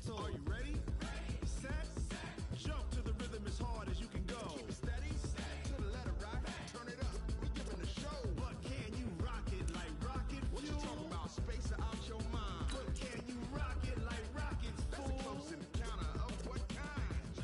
mental. Are you ready? Set. Jump to the rhythm as hard as you can go. Keep it steady, to the letter right. Turn it up, we giving the show. But can you rock it like rocket fuel? What you talking about? Space it out your mind. But can you rock it like rockets, fool? That's a close encounter of what kind?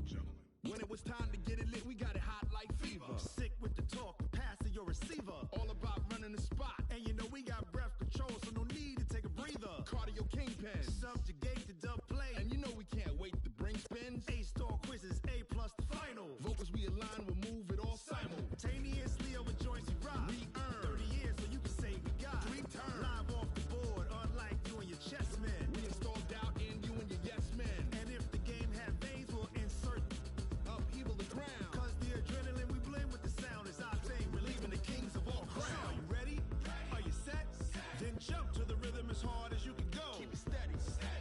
Gentlemen. When it was time to get it lit, we got it hot like fever. Sick with the talk, pass it your receiver. All about running the spot. And you know we got breath control, so no need to take a breather. Cardio kingpin. Subjugate the dub play. And you know we can't wait to bring spins. A-star quizzes, A+ the final. Vocals we align, we'll move it all simultaneously over joints we rock. We earn 30 years so you can say we got 3 turns. Live off the board, unlike you and your chess men. We install doubt in you and your yes men. And if the game had veins, we'll insert upheaval the ground. Cause the adrenaline we blend with the sound is our thing, relieving the kings of all crowns. Are you ready? Are you set? Then jump to the rhythm as hard as you can go. Keep it steady,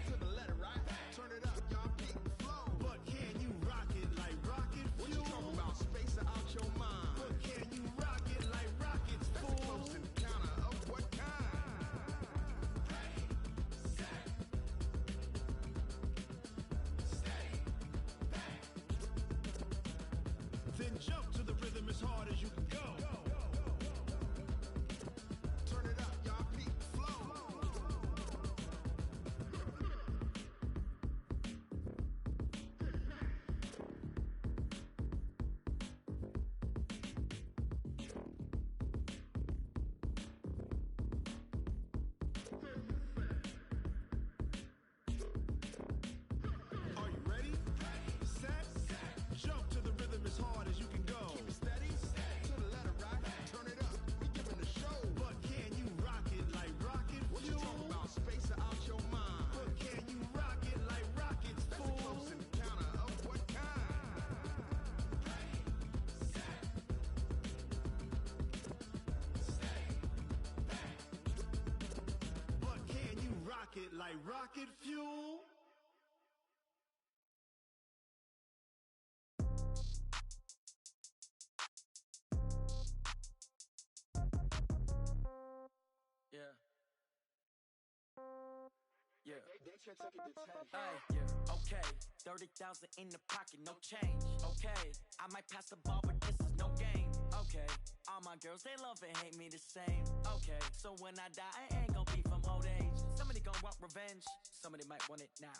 to the letter right. Turn it up, y'all beat the flow. But can you rock it like rocket fuel? What you talking about? Space it out your mind. But can you rock it like rockets, That's fool? a close encounter of what kind? Then jump to the rhythm as hard as you can go. Turn it up, y'all beat the flow. Are you ready? Set. Jump to the rhythm as hard as you can go. Keep it steady, to the letter right. Turn it up, we giving the show. But can you rock it like rocket What you fuel? talking about? Space it out your mind. But can you rock it like rockets, That's a fool? close encounter of what kind? But can you rock it like rocket fuel? Yeah. Yeah. They should take it to 10. Hey, yeah. Okay. 30,000 in the pocket, no change. Okay. I might pass the ball, but this is no game. Okay. All my girls, they love and hate me the same. Okay. So when I die, I ain't gon' be from old age. Somebody gon' want revenge. Somebody might want it now.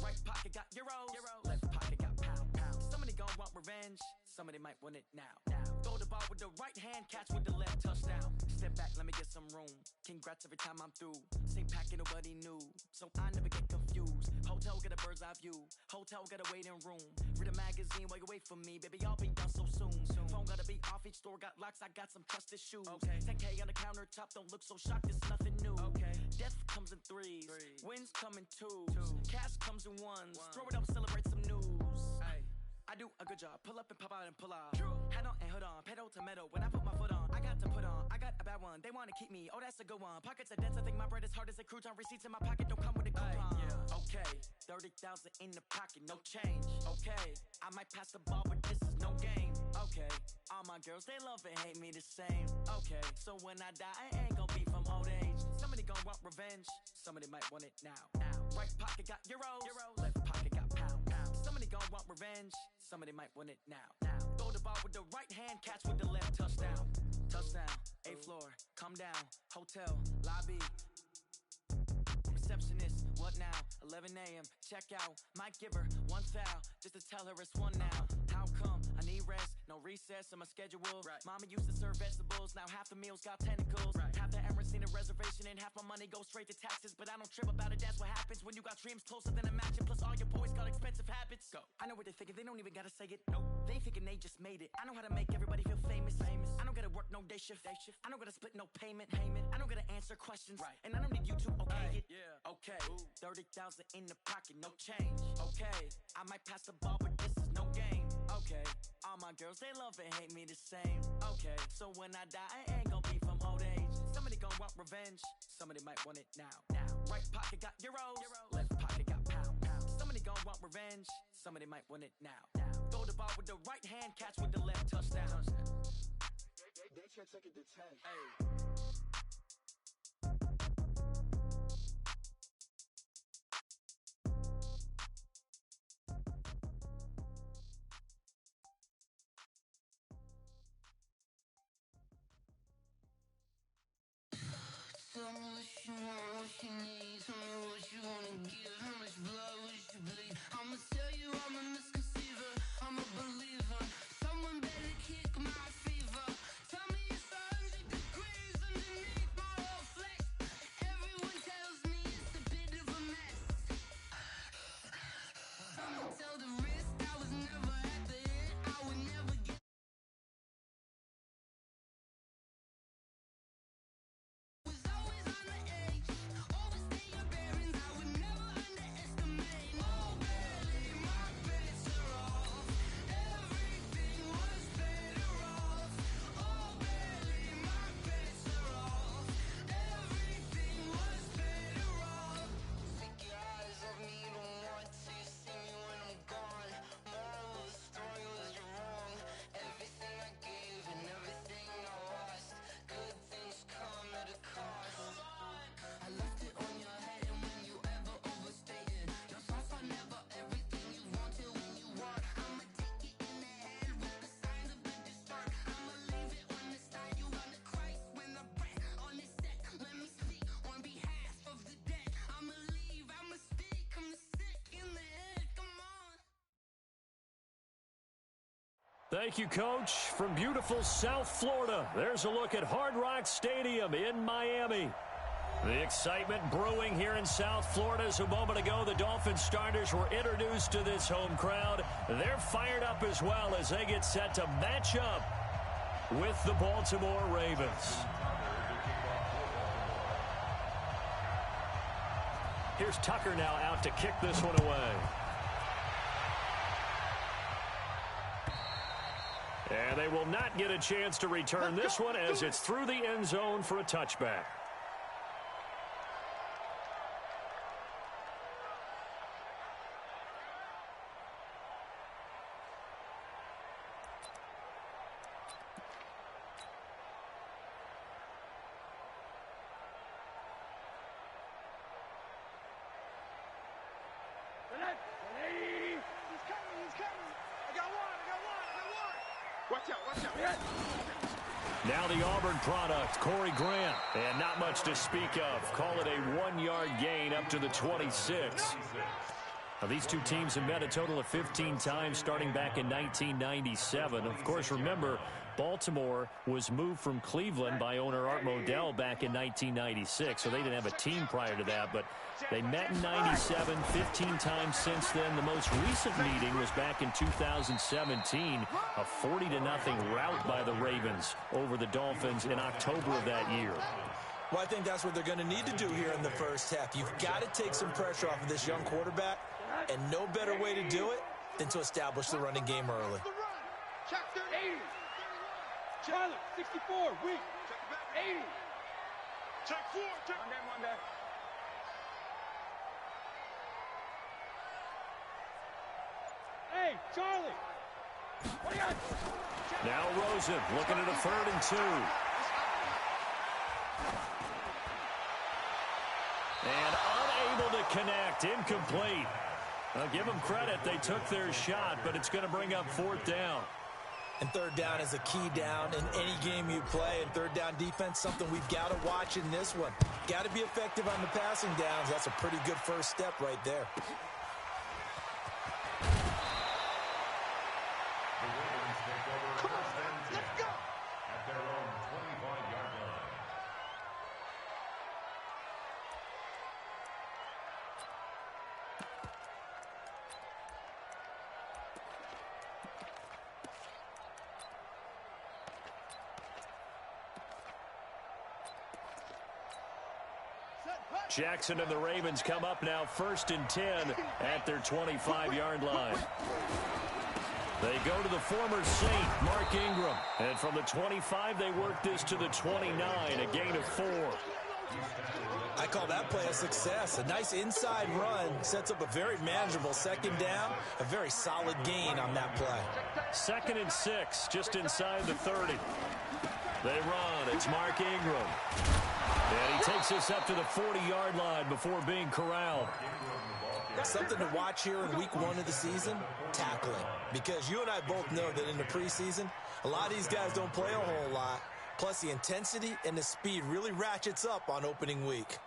Right pocket got euros. Left pocket got pound. Somebody gon' want revenge. Somebody might want it now. Throw the ball with the right hand, catch with the left, touchdown. Step back, let me get some room. Congrats every time I'm through. Same packet, nobody knew, so I never get confused. Hotel get a bird's eye view. Hotel got a waiting room. Read a magazine while you wait for me, baby. I'll be done so soon. Phone gotta be off. Each store got locks. I got some trusted shoes. Okay. 10K on the countertop. Don't look so shocked. It's nothing new. Okay. Death comes in threes. Wins come in twos. Cash comes in ones. Throw it up, celebrate some news. Ay. I do a good job. Pull up and pop out and pull out. Head on and hood on. Pedal to metal. When I put my foot on, I got to put on. I got a bad one. They want to keep me. Oh, that's a good one. Pockets are dense. I think my bread is hard as a crouton. Receipts in my pocket don't come with a coupon. Yeah. Okay. 30,000 in the pocket. No change. Okay. I might pass the ball, but this is no game. Okay. All my girls, they love and hate me the same. Okay. So when I die, I ain't gon' be from old age. Somebody gon' want revenge. Somebody might want it now. Right pocket got euros. Left pocket got pound. Somebody gon' want revenge. Somebody might want it now. Throw the ball with the right hand, catch with the left, touchdown. Touchdown, 8th floor, come down, hotel, lobby. Receptionist, what now? 11 a.m., check out. Might give her one foul, just to tell her it's one now. How come? I need rest, no recess in my schedule. Right. Mama used to serve vegetables, now half the meals got tentacles. Right. Half the Emirates need a reservation and half my money goes straight to taxes. But I don't trip about it, that's what happens when you got dreams closer than a mansion. Plus all your boys got expensive habits. Go. I know what they're thinking, they don't even gotta say it. Nope. They thinking they just made it. I know how to make everybody feel famous. I don't gotta work no day shift. I don't gotta split no payment. I don't gotta answer questions. Right. And I don't need you to okay it. Yeah. Okay. 30,000 in the pocket, no change. Okay. I might pass the ball, but this is no game. Okay. All my girls, they love and hate me the same. Okay. So when I die, I ain't gon' be from old age. Somebody gon' want revenge. Somebody might want it now. Right pocket got euros. Left pocket got pound. Somebody gon' want revenge. Somebody might want it now. Throw the ball with the right hand, catch with the left, touchdown. They should take it to 10. Hey. Thank you, Coach. From beautiful South Florida, there's a look at Hard Rock Stadium in Miami. The excitement brewing here in South Florida as a moment ago the Dolphins starters were introduced to this home crowd. They're fired up as well as they get set to match up with the Baltimore Ravens. Here's Tucker now out to kick this one away. And they will not get a chance to return this one as it's through the end zone for a touchback. Now the Auburn product, Corey Grant, and not much to speak of. Call it a 1-yard gain up to the 26. Now, these two teams have met a total of 15 times starting back in 1997. Of course, remember, Baltimore was moved from Cleveland by owner Art Modell back in 1996, so they didn't have a team prior to that, but they met in 97, 15 times since then. The most recent meeting was back in 2017, a 40-0 rout by the Ravens over the Dolphins in October of that year. Well, I think that's what they're going to need to do here in the first half. You've got to take some pressure off of this young quarterback, and no better way to do it than to establish the running game early. Check 80. Charlie, 64, weak. Check back. 80. Check 4. Check. Monday. Hey, Charlie. What do you got? Now Rosen looking at a 3rd and 2. And unable to connect, incomplete. I'll give them credit. They took their shot, but it's going to bring up 4th down. And 3rd down is a key down in any game you play. And 3rd down defense, something we've got to watch in this one. Got to be effective on the passing downs. That's a pretty good first step right there. Come on, let's go. At their own 25-yard line. Jackson and the Ravens come up now 1st and 10 at their 25-yard line. They go to the former Saint, Mark Ingram. And from the 25, they work this to the 29, a gain of 4. I call that play a success. A nice inside run sets up a very manageable 2nd down, a very solid gain on that play. 2nd and 6, just inside the 30. They run. It's Mark Ingram. And he takes us up to the 40-yard line before being corralled. Something to watch here in week 1 of the season, tackling. Because you and I both know that in the preseason, a lot of these guys don't play a whole lot. Plus, the intensity and the speed really ratchets up on opening week.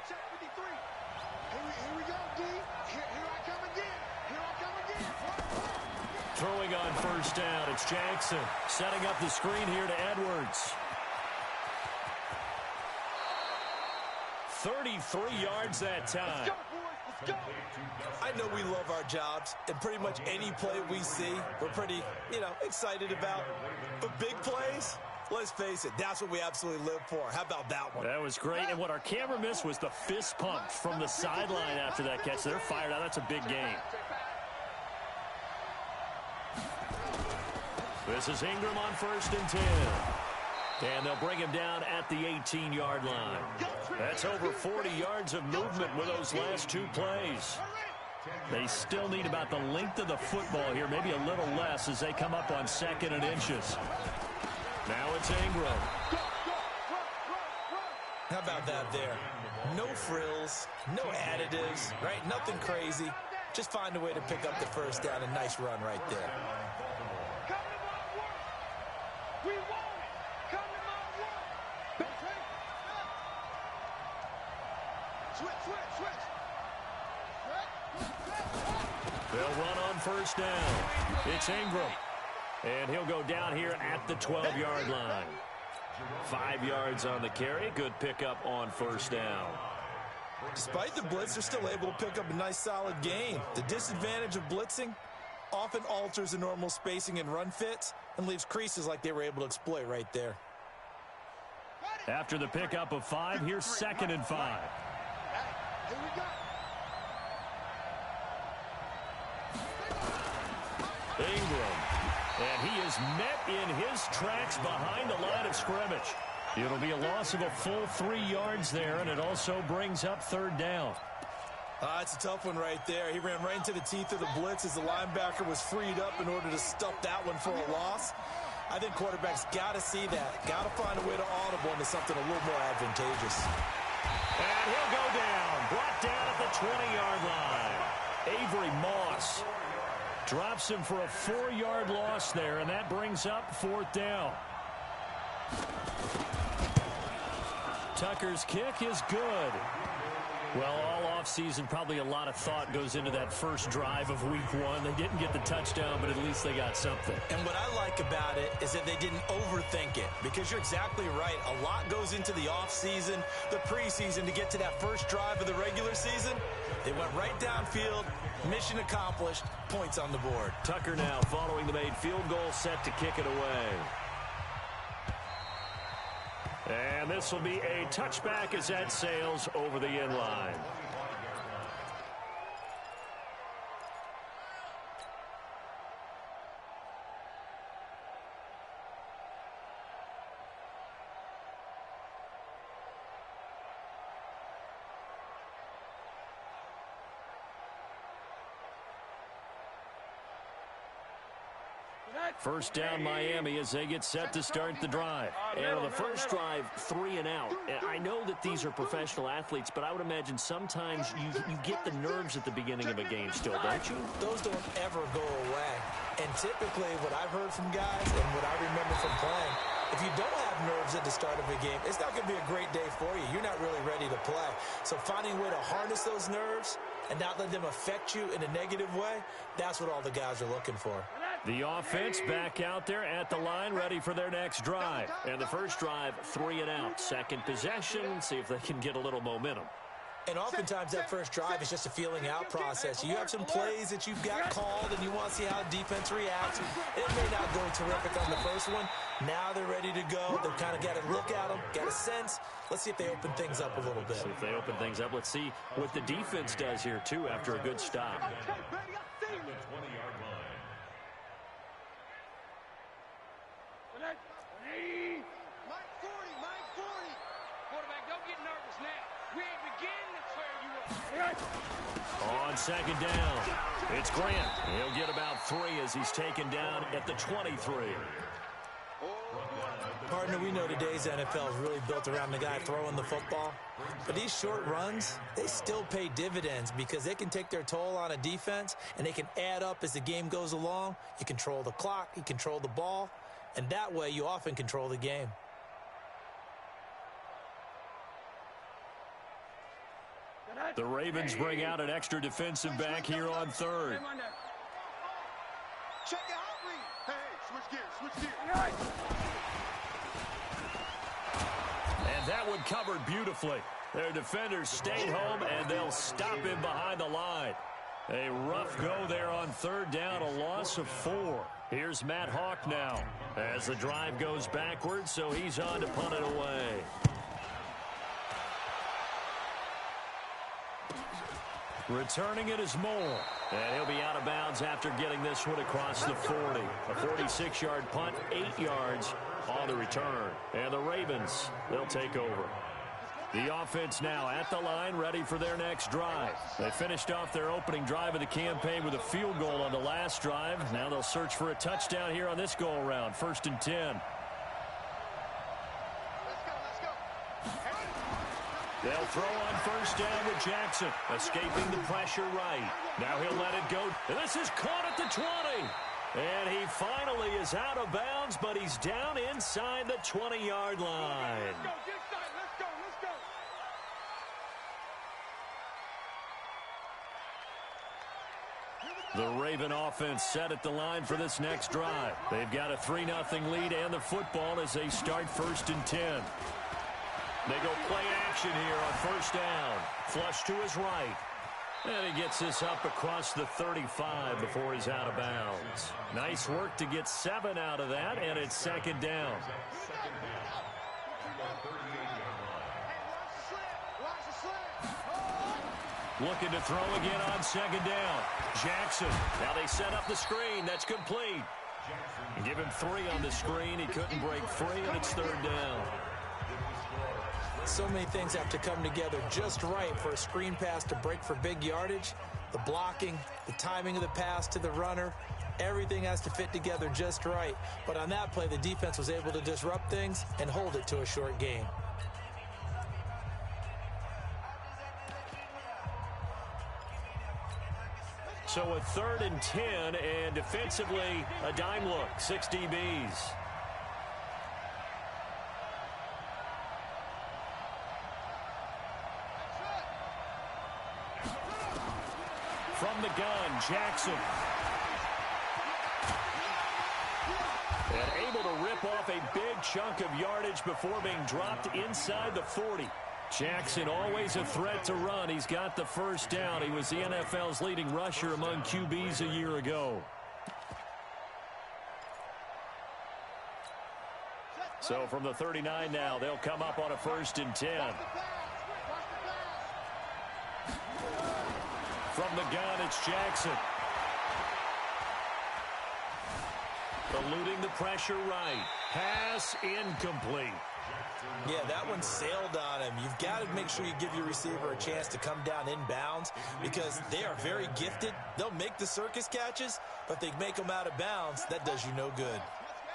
Check 53. Here we go, D. Here I come again. Here I come again. Throwing on first down, it's Jackson. Setting up the screen here to Edwards. 33 yards that time. Let's go, boys. Let's go. I know we love our jobs, and pretty much any play we see, we're pretty, excited about. But big plays, let's face it, that's what we absolutely live for. How about that one? That was great, and what our camera missed was the fist pump from the sideline after that catch. They're fired out. That's a big game. This is Ingram on 1st and 10. And they'll bring him down at the 18-yard line. That's over 40 yards of movement with those last 2 plays. They still need about the length of the football here, maybe a little less as they come up on 2nd and inches. Now it's Ingram. How about that there? No frills, no additives, right? Nothing crazy. Just find a way to pick up the first down. A nice run right there. Come to my work. We want it. Come to my work. Switch. They'll run on first down. It's Ingram. And he'll go down here at the 12-yard line. 5 yards on the carry. Good pickup on first down. Despite the blitz, they're still able to pick up a nice solid gain. The disadvantage of blitzing often alters the normal spacing and run fits and leaves creases like they were able to exploit right there. After the pickup of 5, here's 2nd and 5. Here we go. Ingram. And he is met in his tracks behind the line of scrimmage. It'll be a loss of a full 3 yards there, and it also brings up 3rd down. It's a tough one right there. He ran right into the teeth of the blitz as the linebacker was freed up in order to stuff that one for a loss. I think quarterbacks got to see that. Got to find a way to audible into something a little more advantageous. And he'll go down. Brought down at the 20-yard line. Avery Moss drops him for a 4-yard loss there, and that brings up 4th down. Tucker's kick is good. Well, all offseason, probably a lot of thought goes into that first drive of week 1. They didn't get the touchdown, but at least they got something. And what I like about it is that they didn't overthink it, because you're exactly right. A lot goes into the offseason, the preseason, to get to that first drive of the regular season. They went right downfield, mission accomplished, points on the board. Tucker now following the made field goal, set to kick it away. And this will be a touchback as that sails over the end line. First down Miami as they get set to start the drive. And on the first drive, 3 and out. And I know that these are professional athletes, but I would imagine sometimes you get the nerves at the beginning of a game still, don't you? Those don't ever go away. And typically what I've heard from guys and what I remember from playing, if you don't have nerves at the start of a game, it's not going to be a great day for you. You're not really ready to play. So finding a way to harness those nerves and not let them affect you in a negative way, that's what all the guys are looking for. The offense back out there at the line, ready for their next drive. And the first drive, 3 and out. Second possession, see if they can get a little momentum. And oftentimes that first drive is just a feeling out process. You have some plays that you've got called and you want to see how the defense reacts. It may not go terrific on the first one. Now they're ready to go. They've kind of got to look at them, got a sense. Let's see if they open things up a little bit. See if they open things up. Let's see what the defense does here, too, after a good stop. On second down, it's Grant. He'll get about 3 as he's taken down at the 23. Partner, we know today's NFL is really built around the guy throwing the football. But these short runs, they still pay dividends because they can take their toll on a defense and they can add up as the game goes along. You control the clock, you control the ball. and that way you often control the game. The Ravens bring out an extra defensive back here on third. Check it out, read. Hey, switch gears. And that one covered beautifully. Their defenders stayed home, and they'll stop him behind the line. A rough go there on third down, a loss of 4. Here's Matt Hawk now as the drive goes backwards, so he's on to punt it away. Returning it is Moore. And he'll be out of bounds after getting this one across the 40. A 46-yard punt, 8 yards on the return. And the Ravens, they'll take over. The offense now at the line, ready for their next drive. They finished off their opening drive of the campaign with a field goal on the last drive. Now they'll search for a touchdown here on this go-around. 1st and 10. They'll throw on 1st down with Jackson, escaping the pressure right. Now he'll let it go. And this is caught at the 20. And he finally is out of bounds, but he's down inside the 20-yard line. Let's go, get inside, let's go. The Raven offense set at the line for this next drive. They've got a 3-0 lead and the football as they start 1st and 10. They go play action here on 1st down. Flush to his right. And he gets this up across the 35 before he's out of bounds. Nice work to get 7 out of that, and it's 2nd down. Looking to throw again on 2nd down. Jackson. Now they set up the screen. That's complete. Give him 3 on the screen. He couldn't break free, and it's 3rd down. So many things have to come together just right for a screen pass to break for big yardage. The blocking, the timing of the pass to the runner, everything has to fit together just right. But on that play, the defense was able to disrupt things and hold it to a short gain. So a 3rd and 10, and defensively, a dime look, 6 DBs. From the gun, Jackson. And able to rip off a big chunk of yardage before being dropped inside the 40. Jackson always a threat to run. He's got the 1st down. He was the NFL's leading rusher among QBs a year ago. So from the 39 now, they'll come up on a 1st and 10. From the gun, it's Jackson. Eluding the pressure right. Pass incomplete. Yeah, that one sailed on him. You've got to make sure you give your receiver a chance to come down inbounds because they are very gifted. They'll make the circus catches, but they make them out of bounds. That does you no good.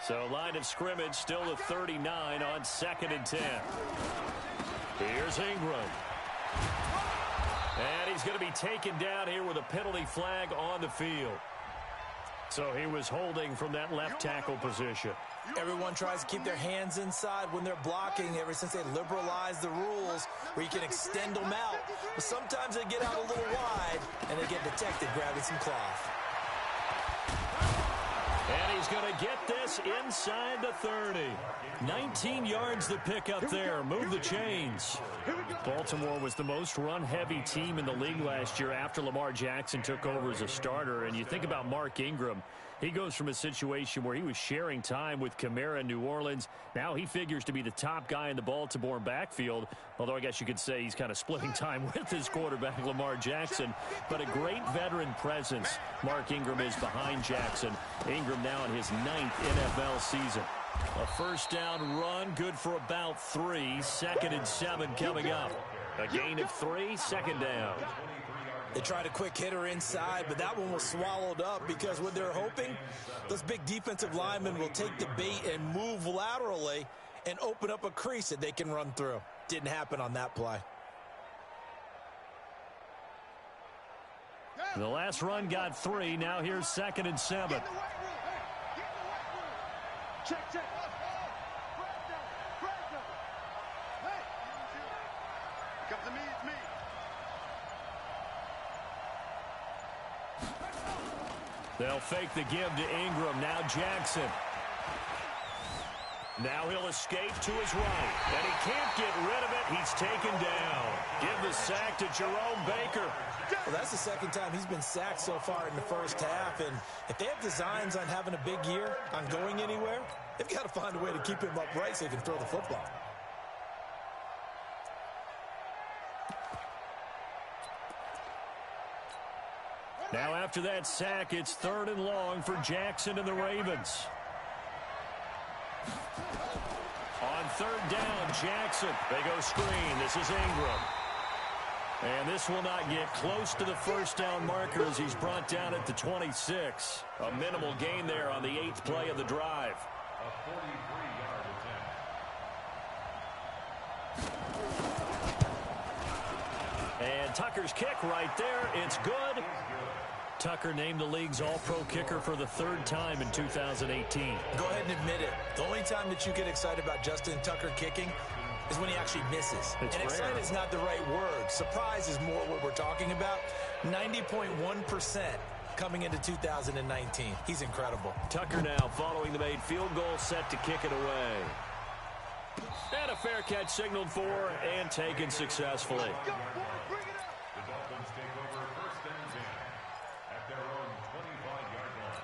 So line of scrimmage still at 39 on 2nd and 10. Here's Ingram. And he's going to be taken down here with a penalty flag on the field. So he was holding from that left tackle position. Everyone tries to keep their hands inside when they're blocking ever since they liberalized the rules where you can extend them out. But sometimes they get out a little wide and they get detected grabbing some cloth. And he's going to get this inside the 30. 19 yards to pick up there. Move the chains. Baltimore was the most run-heavy team in the league last year after Lamar Jackson took over as a starter. And you think about Mark Ingram. He goes from a situation where he was sharing time with Kamara in New Orleans. Now he figures to be the top guy in the Baltimore backfield, although I guess you could say he's kind of splitting time with his quarterback, Lamar Jackson. But a great veteran presence. Mark Ingram is behind Jackson. Ingram now in his 9th NFL season. A 1st down run, good for about 3. 2nd and 7 coming up. A gain of 3, 2nd down. They tried a quick hitter inside, but that one was swallowed up because what they're hoping, those big defensive linemen will take the bait and move laterally and open up a crease that they can run through. Didn't happen on that play. The last run got 3. Now here's 2nd and 7. Check. Brandon. Hey. Come to me, it's me. They'll fake the give to Ingram. Now Jackson. Now he'll escape to his right. And he can't get rid of it. He's taken down. Give the sack to Jerome Baker. Well, that's the second time he's been sacked so far in the first half. And if they have designs on having a big year, on going anywhere, they've got to find a way to keep him upright so he can throw the football. Now after that sack, it's 3rd and long for Jackson and the Ravens. On 3rd down, Jackson. They go screen. This is Ingram. And this will not get close to the first down marker as he's brought down at the 26. A minimal gain there on the 8th play of the drive. A 43-yard attempt. And Tucker's kick right there. It's good. Tucker named the league's all-pro kicker for the 3rd time in 2018. Go ahead and admit it. The only time that you get excited about Justin Tucker kicking is when he actually misses. It's and excited is not the right word. Surprise is more what we're talking about. 90.1% coming into 2019. He's incredible. Tucker now following the made field goal, set to kick it away. And a fair catch signaled for and taken successfully. The Dolphins take over 1st and 10 at their own 25-yard line.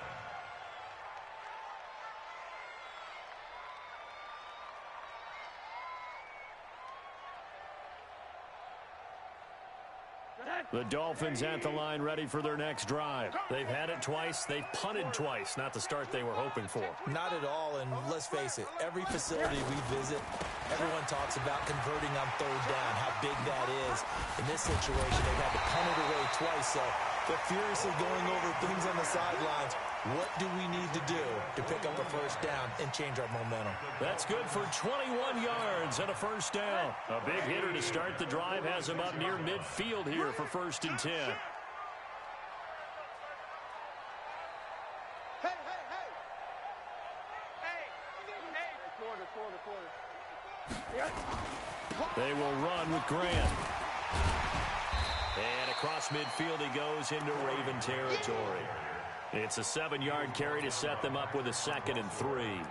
The Dolphins at the line ready for their next drive. They've had it twice. They've punted twice. Not the start they were hoping for. Not at all, and let's face it, every facility we visit, everyone talks about converting on 3rd down, how big that is. In this situation, they've had to punt it away twice, so they're furiously going over things on the sidelines. What do we need to do to pick up a 1st down and change our momentum? That's good for 21 yards and a 1st down. A big hitter to start the drive has him up near midfield here for 1st and 10. Hey. Corner. They will run with Grant. And across midfield he goes into Raven territory. It's a 7-yard carry to set them up with a 2nd and 3.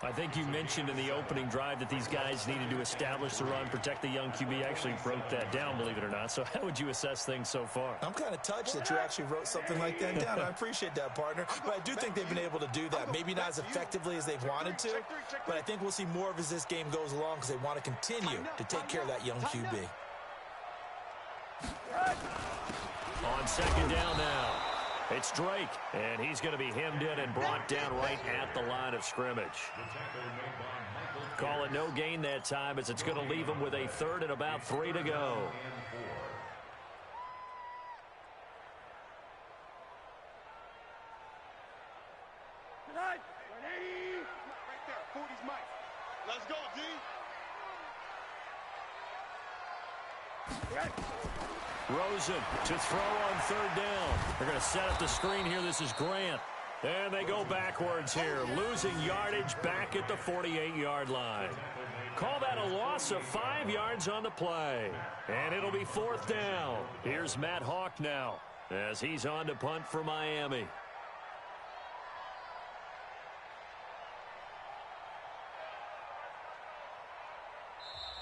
I think you mentioned in the opening drive that these guys needed to establish the run, protect the young QB. Actually broke that down, believe it or not. So how would you assess things so far? I'm kind of touched that you actually wrote something like that down. I appreciate that, partner. But I do think they've been able to do that. Maybe not as effectively as they've wanted to, but I think we'll see more of as this game goes along because they want to continue to take care of that young QB. On 2nd down now. It's Drake, and he's going to be hemmed in and brought down right at the line of scrimmage. Call it no gain that time as it's going to leave him with a 3rd and about 3 to go. Right there, 40's Mike. Let's go, D. Rosen to throw on 3rd down. They're going to set up the screen here. This is Grant. And they go backwards here, losing yardage back at the 48-yard line. Call that a loss of 5 yards on the play. And it'll be 4th down. Here's Matt Hawk now as he's on to punt for Miami.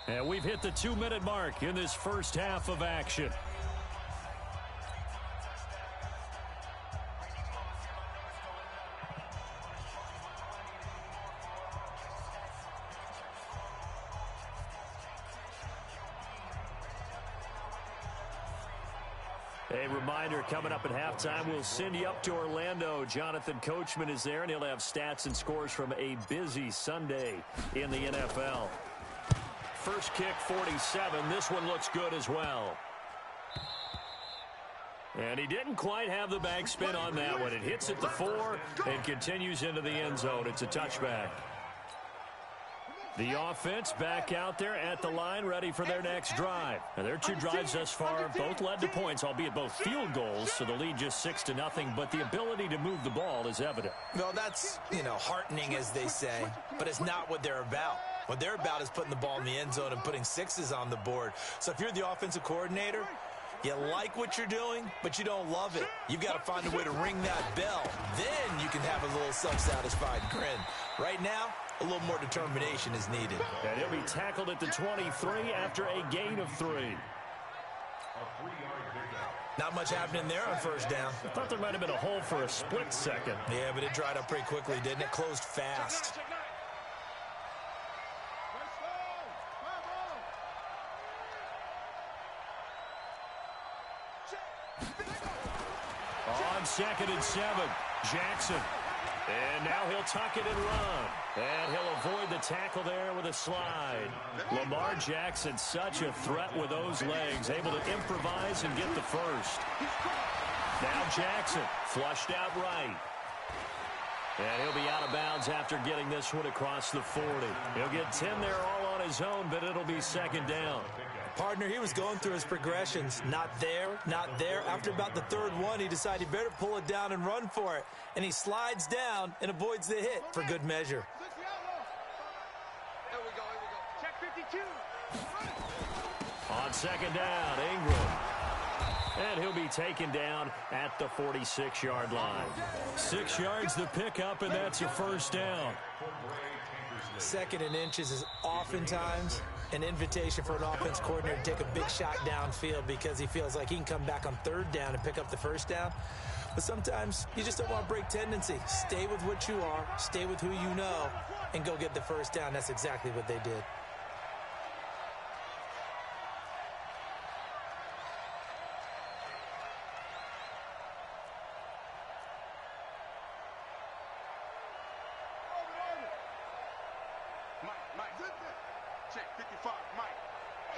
And we've hit the 2-minute mark in this first half of action. A reminder, coming up at halftime, we'll send you up to Orlando. Jonathan Coachman is there, and he'll have stats and scores from a busy Sunday in the NFL. First kick, 47. This one looks good as well. And he didn't quite have the back spin on that one. It hits at the 4 and continues into the end zone. It's a touchback. The offense back out there at the line, ready for their next drive. Now, their two drives thus far both led to points, albeit both field goals, so the lead just 6-0, but the ability to move the ball is evident. Well, that's, heartening, as they say, but it's not what they're about. What they're about is putting the ball in the end zone and putting sixes on the board. So if you're the offensive coordinator, you like what you're doing, but you don't love it. You've got to find a way to ring that bell. Then you can have a little self-satisfied grin. Right now, a little more determination is needed. And he'll be tackled at the 23 after a gain of 3. Not much happening there on first down. I thought there might have been a hole for a split second. Yeah, but it dried up pretty quickly, didn't it? Closed fast. On 2nd and 7, Jackson. And now he'll tuck it and run. And he'll avoid the tackle there with a slide. Lamar Jackson, such a threat with those legs, able to improvise and get the first. Now Jackson, flushed out right. And he'll be out of bounds after getting this one across the 40. He'll get 10 there all on his own, but it'll be 2nd down. Partner, he was going through his progressions. Not there, not there. After about the 3rd one, he decided he better pull it down and run for it. And he slides down and avoids the hit for good measure. There we go. Check 52. On 2nd down, Ingram. And he'll be taken down at the 46-yard line. 6 yards the pickup, and that's a first down. 2nd and inches is oftentimes an invitation for an offense coordinator to take a big shot downfield because he feels like he can come back on 3rd down and pick up the first down. But sometimes you just don't want to break tendency. Stay with what you are, stay with who you know, and go get the first down. That's exactly what they did. Mike. Check 55, Mike.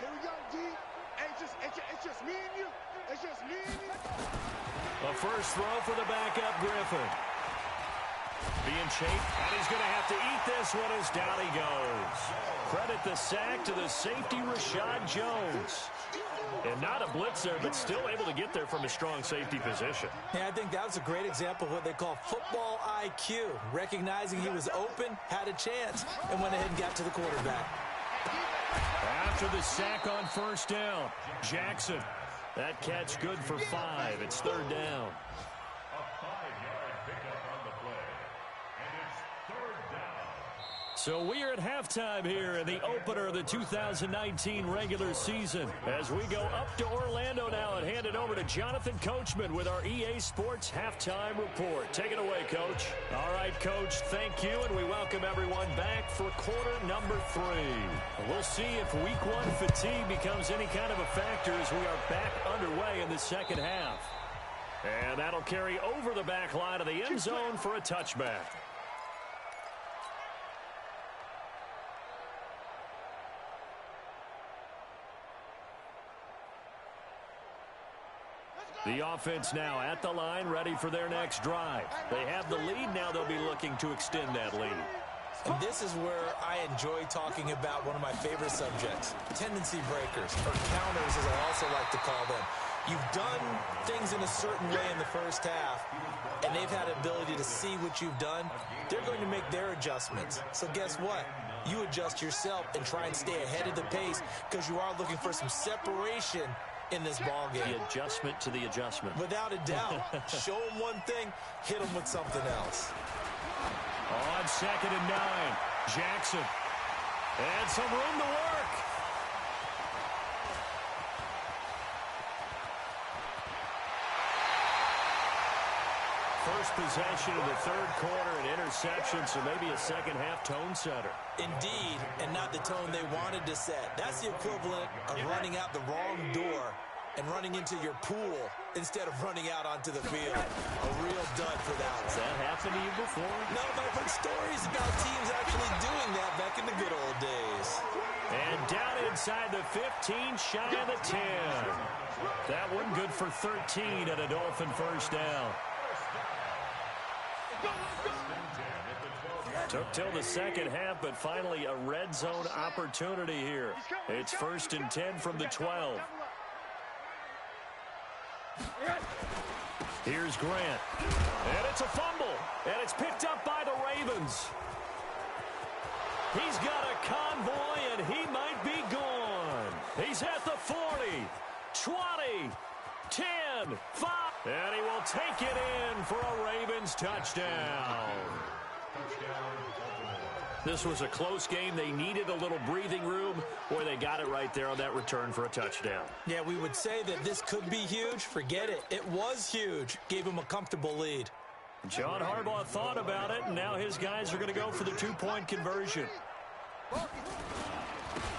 Here we go, D. It's just me and you. It's just me and you. A first throw for the backup Griffin. Being chased, and he's going to have to eat this one as down he goes. Credit the sack to the safety, Rashad Jones. And not a blitzer, but still able to get there from a strong safety position. Yeah, I think that was a great example of what they call football IQ. Recognizing he was open, had a chance, and went ahead and got to the quarterback. After the sack on first down, Jackson. That catch good for 5. It's 3rd down. A 5-yard pickup on the play. And it's 3rd down. So we are at halftime here in the opener of the 2019 regular season. As we go up to Orlando now and hand it over to Jonathan Coachman with our EA Sports Halftime Report. Take it away, Coach. All right, Coach, thank you, and we welcome everyone back for quarter number 3. We'll see if week 1 fatigue becomes any kind of a factor as we are back underway in the second half. And that'll carry over the back line of the end zone for a touchback. The offense now at the line, ready for their next drive. They have the lead. Now they'll be looking to extend that lead. And this is where I enjoy talking about one of my favorite subjects, tendency breakers, or counters as I also like to call them. You've done things in a certain way in the first half, and they've had the ability to see what you've done. They're going to make their adjustments. So guess what? You adjust yourself and try and stay ahead of the pace because you are looking for some separation in this ball game. The adjustment to the adjustment. Without a doubt. Show them one thing, hit them with something else. On 2nd and 9, Jackson. And some room to work. First possession of the 3rd quarter, an interception, so maybe a second half tone setter. Indeed, and not the tone they wanted to set. That's the equivalent of running out the wrong door and running into your pool instead of running out onto the field. A real dud for that one. Has that happened to you before? No, but I've heard stories about teams actually doing that back in the good old days. And down inside the 15, shy of the 10. That one good for 13 and a Dolphin first down. Took till the second half, but finally a red zone opportunity here. It's 1st and 10 from the 12. Here's Grant. And it's a fumble. And it's picked up by the Ravens. He's got a convoy, and he might be gone. He's at the 40, 20, 10, 5. And he will take it in for a Ravens touchdown. This was a close game. They needed a little breathing room. Boy, they got it right there on that return for a touchdown. Yeah, we would say that this could be huge. Forget it. It was huge. Gave him a comfortable lead. John Harbaugh thought about it, and now his guys are going to go for the two-point conversion.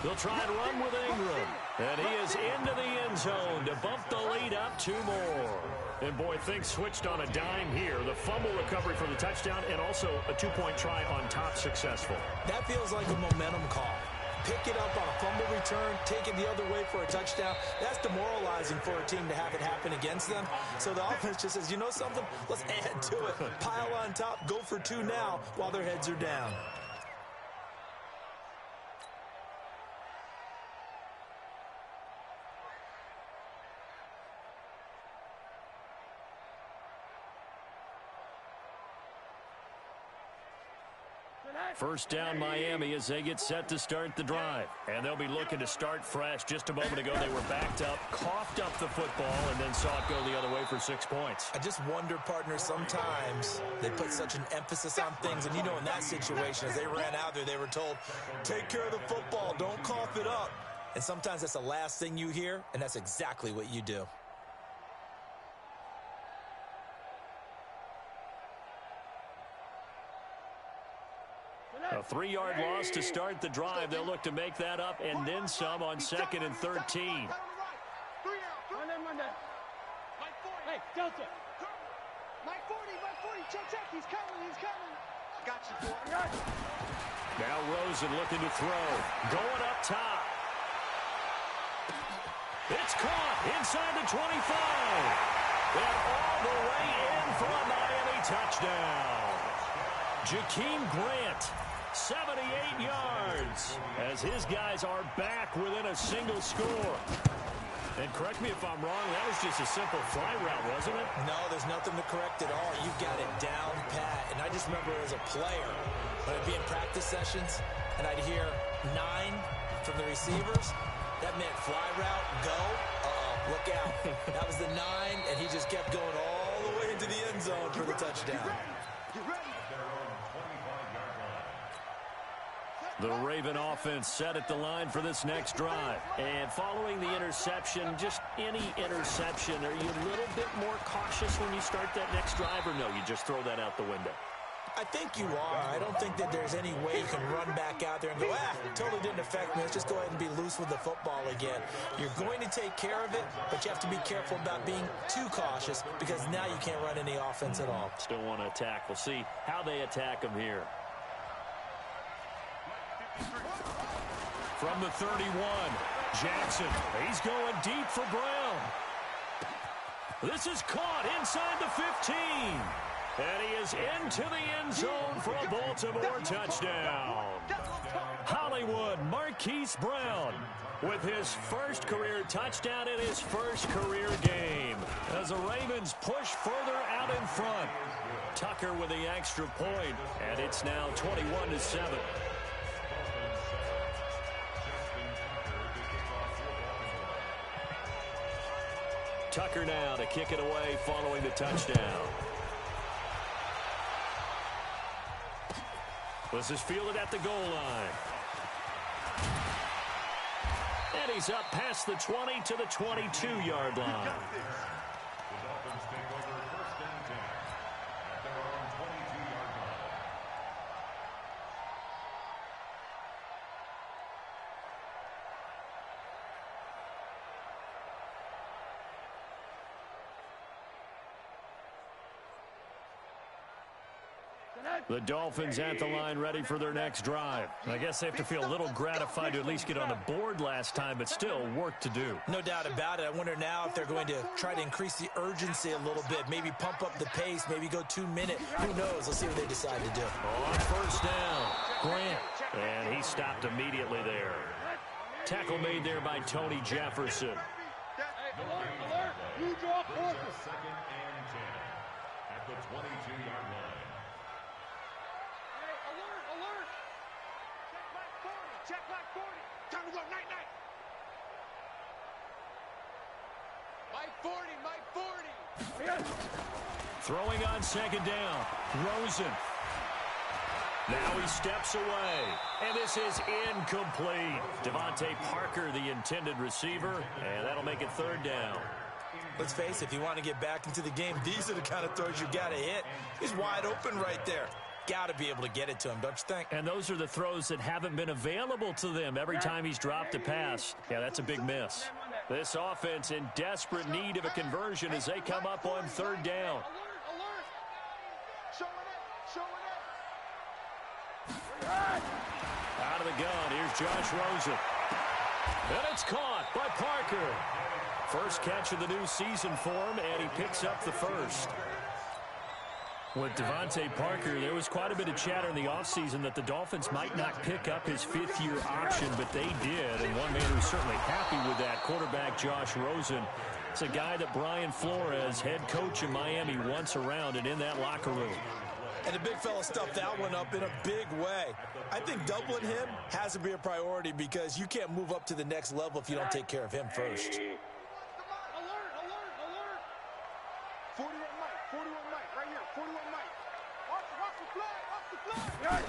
They'll try and run with Ingram. And he is into the end zone to bump the lead up 2 more. And, boy, things switched on a dime here. The fumble recovery for the touchdown and also a two-point try on top successful. That feels like a momentum call. Pick it up on a fumble return, take it the other way for a touchdown. That's demoralizing for a team to have it happen against them. So the offense just says, you know something? Let's add to it. Pile on top, go for 2 now while their heads are down. First down Miami as they get set to start the drive. And they'll be looking to start fresh. Just a moment ago, they were backed up, coughed up the football, and then saw it go the other way for 6 points. I just wonder, partner, sometimes they put such an emphasis on things. And, you know, in that situation, as they ran out there, they were told, take care of the football, don't cough it up. And sometimes that's the last thing you hear, and that's exactly what you do. A 3-yard loss to start the drive. They'll look to make that up and then some on 2nd and 13. Hey, Delta. Mike 40, check, he's coming. Got you, boy. Now Rosen looking to throw. Going up top. It's caught inside the 25. And all the way in for a Miami touchdown. Jakeem Grant, 78 yards, as his guys are back within a single score. And correct me if I'm wrong, that was just a simple fly route, wasn't it? No, there's nothing to correct at all. You got it down pat. And I just remember as a player, when I'd be in practice sessions, and I'd hear 9 from the receivers, that meant fly route, go, look out. That was the 9, and he just kept going all the way into the end zone for the touchdown. The Raven offense set at the line for this next drive. And following the interception, just any interception, are you a little bit more cautious when you start that next drive, or no, you just throw that out the window? I think you are. I don't think that there's any way you can run back out there and go, totally didn't affect me. Let's just go ahead and be loose with the football again. You're going to take care of it, but you have to be careful about being too cautious because now you can't run any offense at all. Still want to attack. We'll see how they attack them here. From the 31, Jackson. He's going deep for Brown. This is caught inside the 15. And he is into the end zone for a Baltimore touchdown. Hollywood Marquise Brown with his first career touchdown in his first career game. As the Ravens push further out in front. Tucker with the extra point, and it's now 21-7. Tucker now to kick it away following the touchdown. This is fielded at the goal line. And he's up past the 20 to the 22-yard line. The Dolphins take over 1st and 10 at their own 22-yard line. The Dolphins at the line ready for their next drive. I guess they have to feel a little gratified to at least get on the board last time, but still work to do. No doubt about it. I wonder now if they're going to try to increase the urgency a little bit, maybe pump up the pace, maybe go 2 minute. Who knows? Let's see what they decide to do. On first down, Grant. And he stopped immediately there. Tackle made there by Tony Jefferson. Alert! You draw quarters. Second and 10 at the 22-yard line. Hey, alert! Check back 40. Time to go, night. Mike 40. Throwing on second down, Rosen. Now he steps away, and this is incomplete. Devontae Parker, the intended receiver, and that'll make it third down. Let's face it, if you want to get back into the game, these are the kind of throws you got to hit. He's wide open right there. Got to be able to get it to him, don't you think? And those are the throws that haven't been available to them every time he's dropped a pass. Yeah, that's a big miss. This offense in desperate need of a conversion as they come up on third down. Alert! Show it up! Out of the gun, here's Josh Rosen. And it's caught by Parker. First catch of the new season for him, and he picks up the first. With Devontae Parker, there was quite a bit of chatter in the offseason that the Dolphins might not pick up his fifth-year option, but they did. And one man who's certainly happy with that, quarterback Josh Rosen. It's a guy that Brian Flores, head coach in Miami, wants around and in that locker room. And the big fella stuffed that one up in a big way. I think doubling him has to be a priority because you can't move up to the next level if you don't take care of him first. Alert! 41 Mike, right here, 41 Mike. Watch the flag!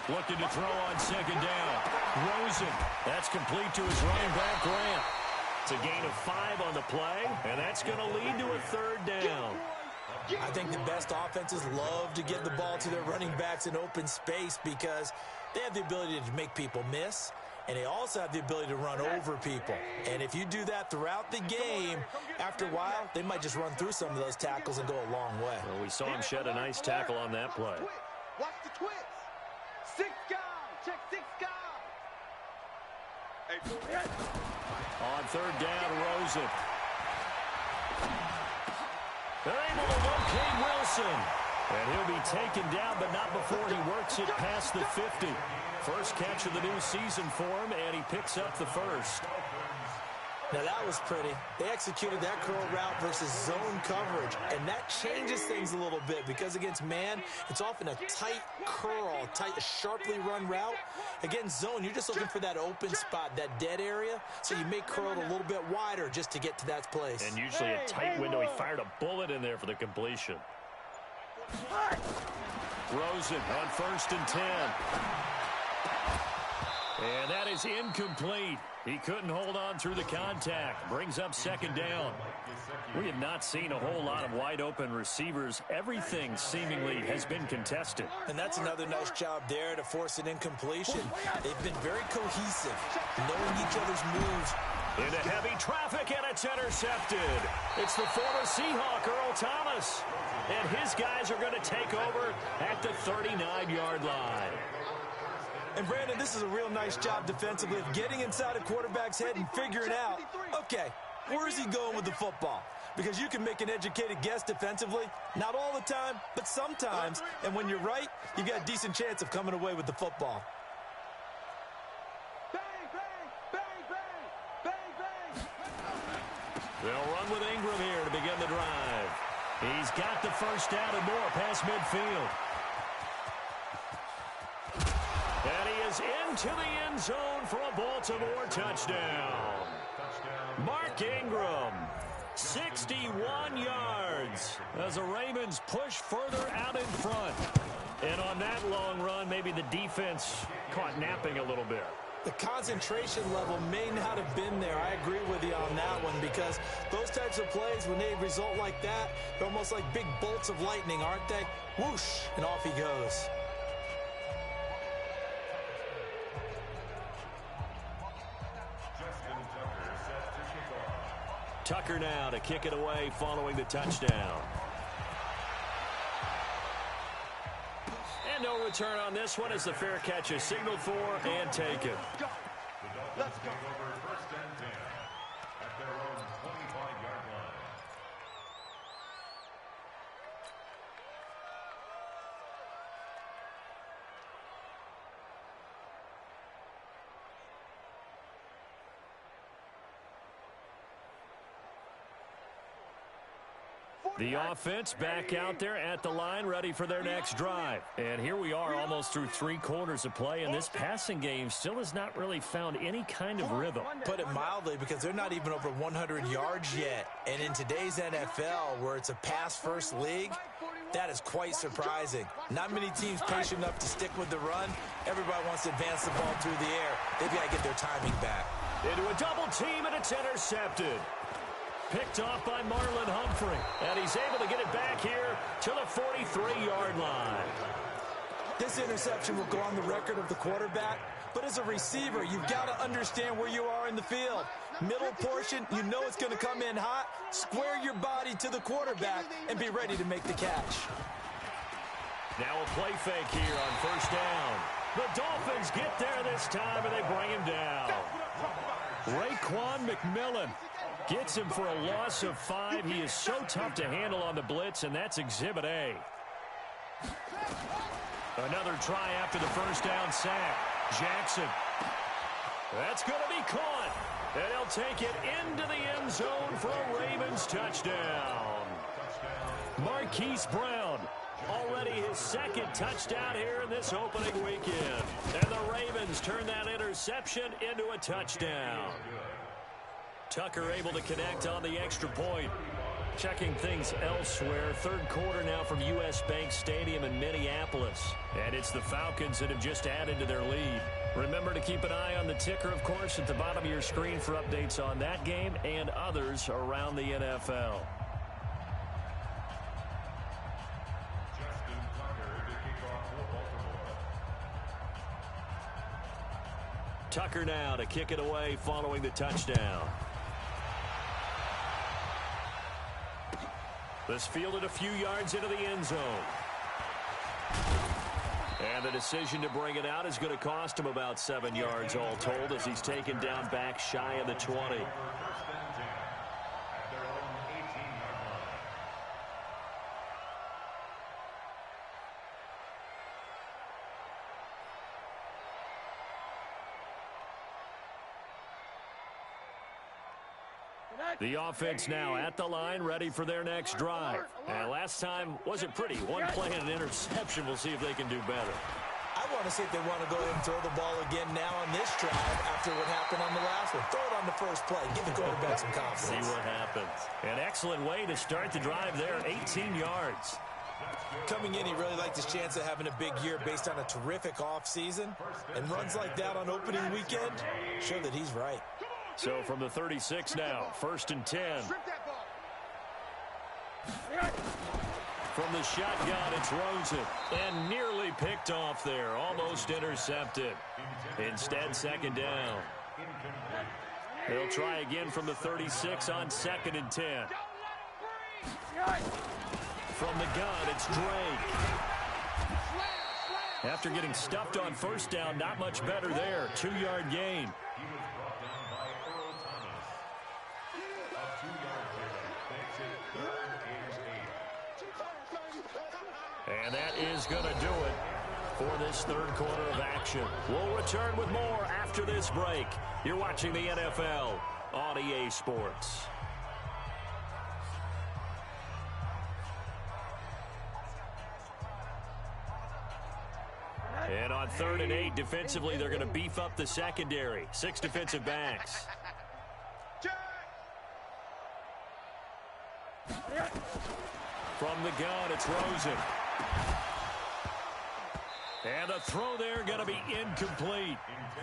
Looking to throw on second down. Rosen, that's complete to his running back, Grant. It's a gain of 5 on the play, and that's going to lead to a third down. I think the best offenses love to get the ball to their running backs in open space because they have the ability to make people miss, and they also have the ability to run over people. And if you do that throughout the game, after a while, they might just run through some of those tackles and go a long way. Well, we saw him shed a nice tackle on that play. Watch the twist. 6 guys. Check 6 guys. On third down, Rosen. They're able to locate Wilson. And he'll be taken down, but not before he works it past the 50. First catch of the new season for him, and he picks up the first. Now, that was pretty. They executed that curl route versus zone coverage, and that changes things a little bit because against man, it's often a tight curl, sharply run route. Against zone, you're just looking for that open spot, that dead area, so you may curl it a little bit wider just to get to that place. And usually a tight window. He fired a bullet in there for the completion. Rosen on first and 10. And that is incomplete. He couldn't hold on through the contact. Brings up second down. We have not seen a whole lot of wide-open receivers. Everything seemingly has been contested. And that's another nice job there to force an incompletion. They've been very cohesive, knowing each other's moves. Into heavy traffic, and it's intercepted. It's the former Seahawk, Earl Thomas. And his guys are going to take over at the 39-yard line. And, Brandon, this is a real nice job defensively of getting inside a quarterback's head and figuring out, okay, where is he going with the football? Because you can make an educated guess defensively, not all the time, but sometimes. And when you're right, you've got a decent chance of coming away with the football. Bang, bang, bang, bang, bang, bang. They'll run with Ingram here to begin the drive. He's got the first down and more past midfield. And he is into the end zone for a Baltimore touchdown. Mark Ingram, 61 yards as the Ravens push further out in front. And on that long run, maybe the defense caught napping a little bit. The concentration level may not have been there. I agree with you on that one because those types of plays, when they result like that, they're almost like big bolts of lightning, aren't they? Whoosh, and off he goes. Tucker now to kick it away following the touchdown. return on this one as the fair catch is signaled for and taken. Let's go. Take over first and 10 at their own 25-yard line. The offense back out there at the line, ready for their next drive. And here we are almost through 3 quarters of play, and this passing game still has not really found any kind of rhythm. Put it mildly, because they're not even over 100 yards yet. And in today's NFL, where it's a pass-first league, that is quite surprising. Not many teams patient enough to stick with the run. Everybody wants to advance the ball through the air. They've got to get their timing back. Into a double team, and it's intercepted. Picked off by Marlon Humphrey. And he's able to get it back here to the 43-yard line. This interception will go on the record of the quarterback. But as a receiver, you've got to understand where you are in the field. Middle portion, you know it's going to come in hot. Square your body to the quarterback and be ready to make the catch. Now a play fake here on first down. The Dolphins get there this time, and they bring him down. Raekwon McMillan gets him for a loss of 5. He is so tough to handle on the blitz, and that's Exhibit A. Another try after the first down sack. Jackson. That's going to be caught. And he'll take it into the end zone for a Ravens touchdown. Marquise Brown, already his 2nd touchdown here in this opening weekend. And the Ravens turn that interception into a touchdown. Tucker able to connect on the extra point. Checking things elsewhere. 3rd quarter now from U.S. Bank Stadium in Minneapolis. And it's the Falcons that have just added to their lead. Remember to keep an eye on the ticker, of course, at the bottom of your screen for updates on that game and others around the NFL. Tucker now to kick it away following the touchdown. This fielded a few yards into the end zone. And the decision to bring it out is going to cost him about 7 yards all told as he's taken down back shy of the 20. The offense now at the line, ready for their next drive. And last time wasn't pretty. One play and an interception. We'll see if they can do better. I want to see if they want to go ahead and throw the ball again now on this drive after what happened on the last one. Throw it on the first play. Give the quarterback some confidence. See what happens. An excellent way to start the drive there. 18 yards. Coming in, he really liked his chance of having a big year based on a terrific offseason. And runs like that on opening weekend show that he's right. So from the 36 now, 1st and 10. From the shotgun, it's Rosen. And nearly picked off there. Almost intercepted. Instead, 2nd down. They'll try again from the 36 on 2nd and 10. From the gun, it's Drake. After getting stuffed on first down, not much better there. 2-yard gain. And that is going to do it for this 3rd quarter of action. We'll return with more after this break. You're watching the NFL on EA Sports. And on 3rd and 8, defensively, they're going to beef up the secondary. 6 defensive backs. From the gun, it's Rosen. And the throw there going to be incomplete.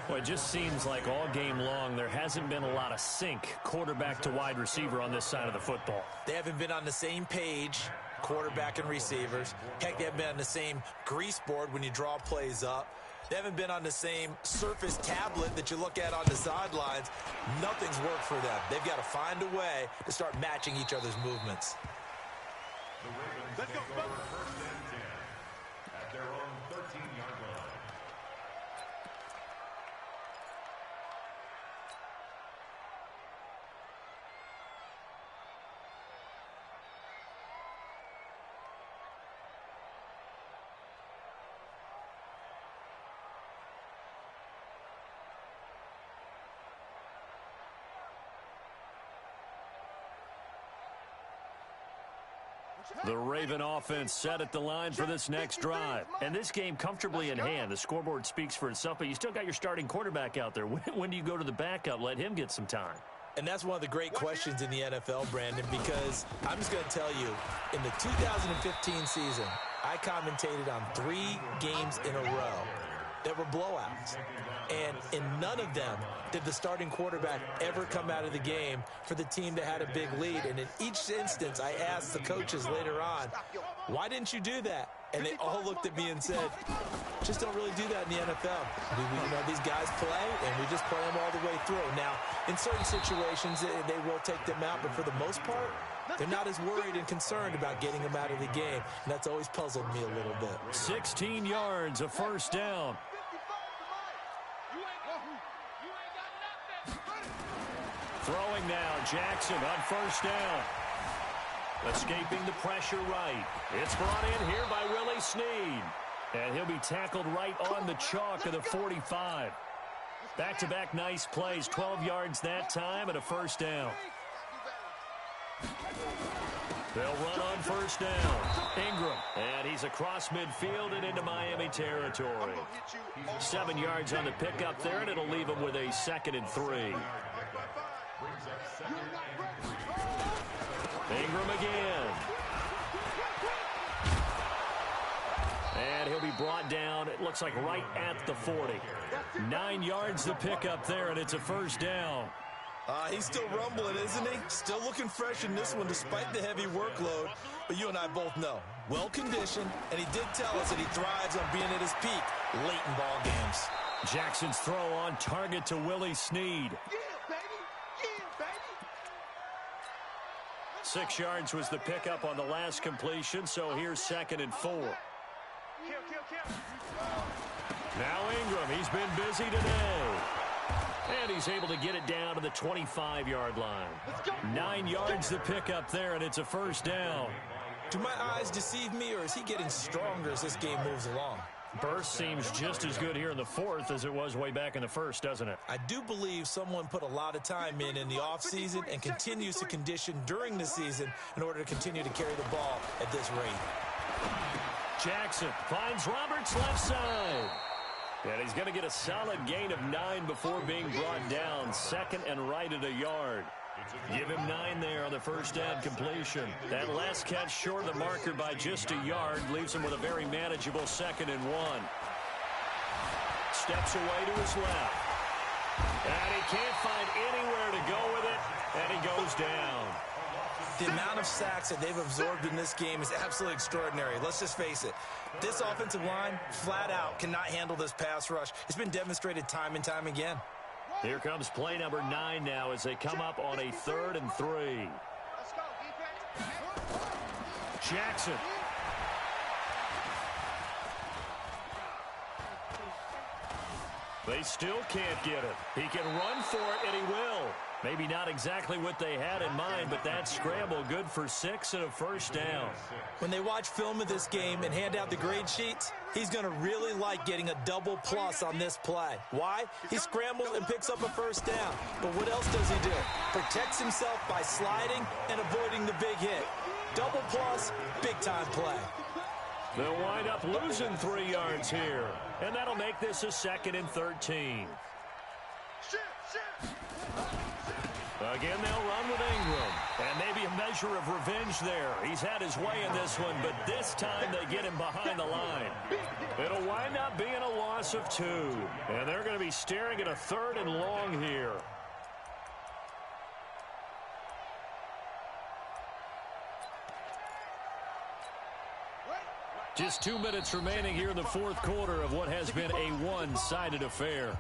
Well, it just seems like all game long there hasn't been a lot of sync quarterback to wide receiver on this side of the football. They haven't been on the same page, quarterback and receivers. Heck, they haven't been on the same grease board when you draw plays up. They haven't been on the same surface tablet that you look at on the sidelines. Nothing's worked for them. They've got to find a way to start matching each other's movements. The Ravens take over 1st and 10 at their own 13-yard The Raven offense set at the line for this next drive. And this game comfortably in hand. The scoreboard speaks for itself, but you still got your starting quarterback out there. When do you go to the backup? Let him get some time. And that's one of the great questions in the NFL, Brandon, because I'm just going to tell you, in the 2015 season, I commentated on 3 games in a row that were blowouts. And in none of them did the starting quarterback ever come out of the game for the team that had a big lead. And in each instance, I asked the coaches later on, why didn't you do that? And they all looked at me and said, just don't really do that in the NFL. These guys play, and we just play them all the way through. Now, in certain situations, they will take them out, but for the most part, they're not as worried and concerned about getting them out of the game. And that's always puzzled me a little bit. 16 yards, a first down. Throwing now, Jackson on first down. Escaping the pressure right. It's brought in here by Willie Snead. And he'll be tackled right on the chalk of the 45. Back-to-back nice plays, 12 yards that time and a first down. They'll run on first down. Ingram, and he's across midfield and into Miami territory. 7 yards on the pickup there, and it'll leave him with a 2nd and 3. Ingram again. And he'll be brought down, it looks like right at the 40. 9 yards to pick up there, and it's a first down. He's still rumbling, isn't he? Still looking fresh in this one despite the heavy workload. But you and I both know, well-conditioned, and he did tell us that he thrives on being at his peak late in ball games. Jackson's throw on target to Willie Snead. 6 yards was the pickup on the last completion, so here's 2nd and 4. Now Ingram, he's been busy today. And he's able to get it down to the 25-yard line. 9 yards to pick up there, and it's a first down. Do my eyes deceive me, or is he getting stronger as this game moves along? Burst seems just as good here in the 4th as it was way back in the 1st, doesn't it? I do believe someone put a lot of time in the offseason and continues to condition during the season in order to continue to carry the ball at this rate. Jackson finds Roberts left side. And he's going to get a solid gain of 9 before being brought down. 2nd and right at a yard. Give him 9 there on the first down completion. That last catch short of the marker by just a yard leaves him with a very manageable 2nd and 1. Steps away to his left. And he can't find anywhere to go with it, and he goes down. The amount of sacks that they've absorbed in this game is absolutely extraordinary. Let's just face it. This offensive line, flat out, cannot handle this pass rush. It's been demonstrated time and time again. Here comes play number 9 now as they come up on a 3rd and 3. Jackson. They still can't get it. He can run for it, and he will. Maybe not exactly what they had in mind, but that scramble good for 6 and a first down. When they watch film of this game and hand out the grade sheets, he's going to really like getting a double plus on this play. Why? He scrambles and picks up a first down. But what else does he do? Protects himself by sliding and avoiding the big hit. Double plus, big-time play. They'll wind up losing 3 yards here, and that'll make this a 2nd and 13. Again, they'll run with Ingram, and maybe a measure of revenge there. He's had his way in this one, but this time they get him behind the line. It'll wind up being a loss of 2, and they're going to be staring at a 3rd and long here. Just 2 minutes remaining here in the 4th quarter of what has been a one-sided affair.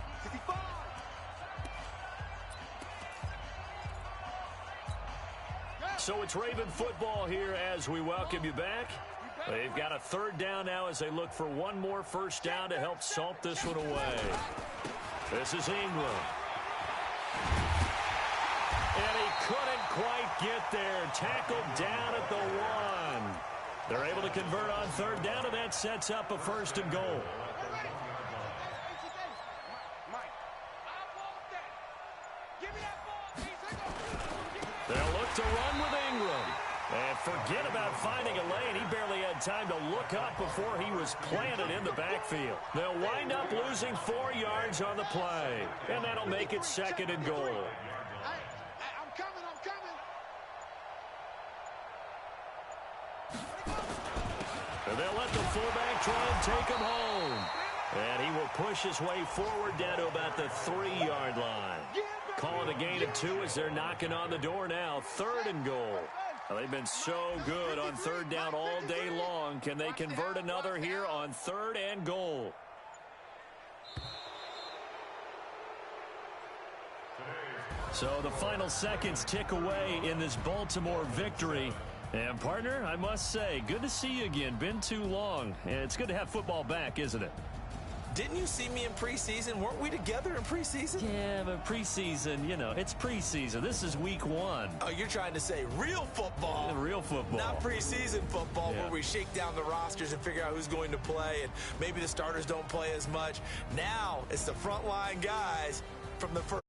So it's Raven football here as we welcome you back. They've got a 3rd down now as they look for one more first down to help salt this one away. This is Ingram. And he couldn't quite get there. Tackled down at the 1. They're able to convert on 3rd down, and that sets up a 1st and goal. They'll look to run with Ingram. And forget about finding a lane. He barely had time to look up before he was planted in the backfield. They'll wind up losing 4 yards on the play. And that'll make it 2nd and goal. I'm coming. And they'll let the fullback try and take him home. And he will push his way forward down to about the 3-yard line. Call it a gain of 2 as they're knocking on the door now. 3rd and goal. Well, they've been so good on 3rd down all day long. Can they convert another here on 3rd and goal? So the final seconds tick away in this Baltimore victory. And, partner, I must say, good to see you again. Been too long. It's good to have football back, isn't it? Didn't you see me in preseason? Weren't we together in preseason? Yeah, but preseason, you know, it's preseason. This is week 1. Oh, you're trying to say real football. Real football. Not preseason football Yeah. where we shake down the rosters and figure out who's going to play, and maybe the starters don't play as much. Now it's the frontline guys from the first.